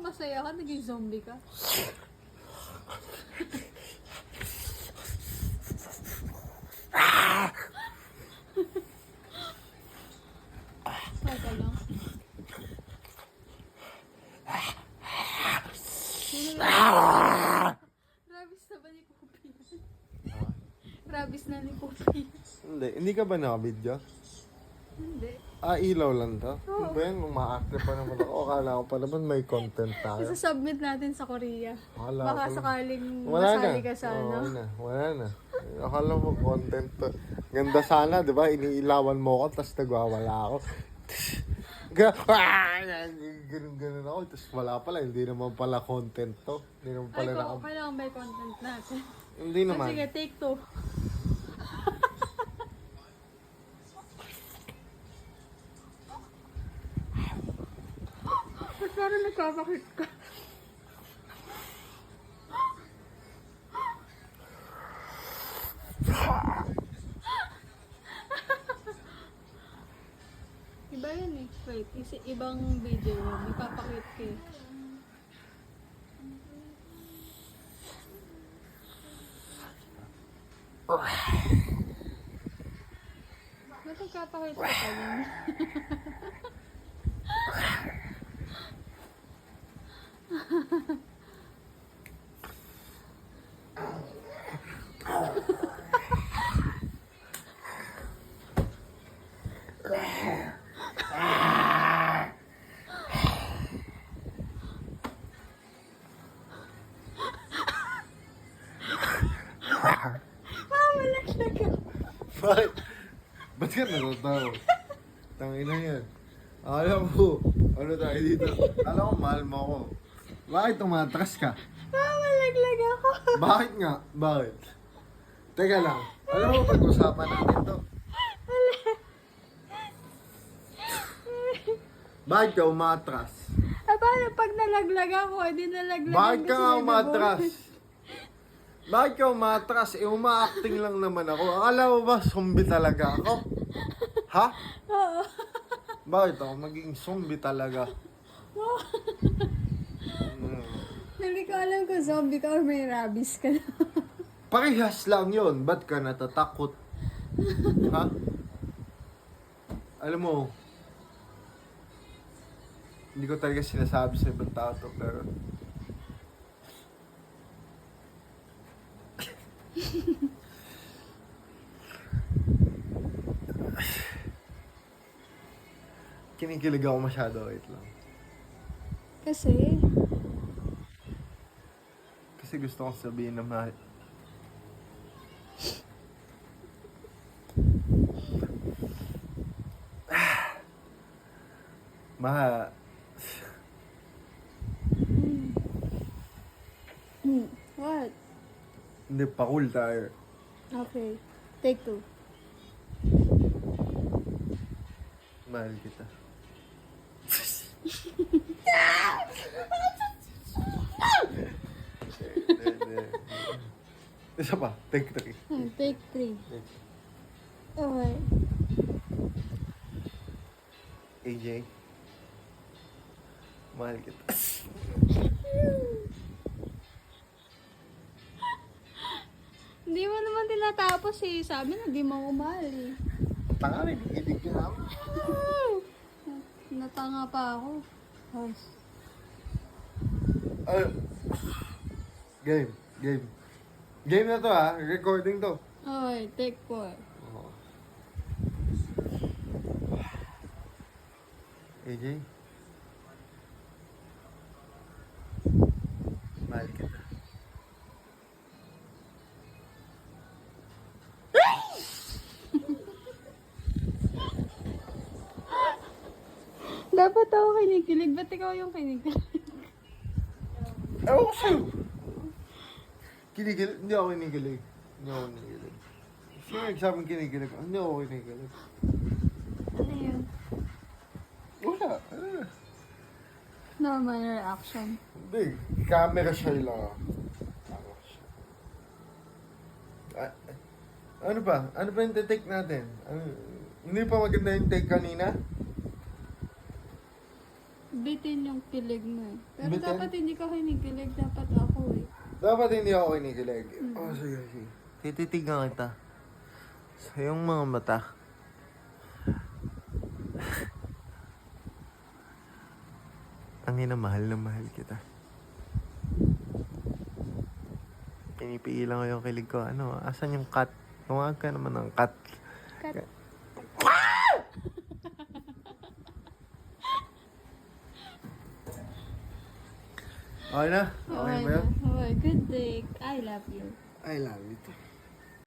masaya ka, naging zombie ka. Saka lang. Rabis na ba ni Poopy? Rabis na ni Poopy. Hindi ka ba naka-video? Hindi. Ilaw lang to? Ano ba yan? Umaakte pa naman ako. Akala ko pa naman may content tayo. Isa-submit natin sa Korea. Akala Baka ko- sakaling Wala na. masali ka sa ano. Wala na. Akala mo content to. Ganda sana, di ba? Iniilawan mo ako, tapos nagwawala ako. Ganun ako. Tapos wala pala. Hindi naman pala content to. Hindi naman Ay, pala kailangan may content natin. Hindi Oh, naman. sige, take 2. Ba't parang nagkakakit ka? Iba yun eh. Wait, ibang video yun. Nagpapakit ka eh. Ba't nagpapakit ka pa yun? Malaglag ka. Bakit? Ba't ka natatawa? Tangina yan. Alam mo, ano tayo dito? Alam ko, mahal mo ako. Bakit tumatras ka? Malaglag ako. Bakit nga? Bakit? Teka lang. Alam mo, pag-usapan natin to. Bakit ka umatras? Paano pag nalaglag ako, hindi nalaglag. Bakit ka kasi nga may umatras? dugo. Bakit ka umatras? Uma-acting lang naman ako. Akala mo ba zombie talaga ako? Ha? Oo. Bakit ako maging zombie talaga? Hindi ko alam kung zombie ka or may rabies ka na. Parehas lang yon. Ba't ka natatakot? Ha? Alam mo, hindi ko talaga sinasabi sa ibang tao to, pero kinikilig ako masyado. Wait lang. Kasi, Kasi gusto kong sabihin na mahal. Mahal. what? Hindi, pa-cool tayo. Okay. Take 2. Mahal kita. Isa pa, take 3. Take 3. Okay. AJ, mahal kita. Hindi mo naman tinatapos eh. Sabi na, di mo ako mahal eh. Tanga rin, ilig ka naman. Natanga pa ako. House. Game, game. Game na to ha, recording to. Okay, take 4. AJ, mahal kita. Dapat ako kinikilig. Ba't ikaw yung kinikilig? Ewan ko sa'yo. Kinikilig? Hindi ako kinikilig. Hindi ako kinikilig. Sino nagsabing kinikilig? Hindi ako kinikilig. Ano yun? Wala. Ano? Normal reaction. Hindi. Camera shy lang ako. Camera shy. Ano ba? Ano ba yung take natin? Hindi pa maganda yung take kanina? bitin yung kilig mo eh. Pero Bitin? dapat hindi ka kinikilig, dapat ako eh. Dapat hindi ako kinikilig. Oh, sige, sige. Tititigan kita. Sa iyong mga mata. Ang ina, mahal na mahal kita. Pinipigilan ko yung kilig ko. Ano, asan yung cat? Tumawag ka naman ng cat. Kat. Okay na? Okay ba yun? Okay, good day. I love you. I love you too.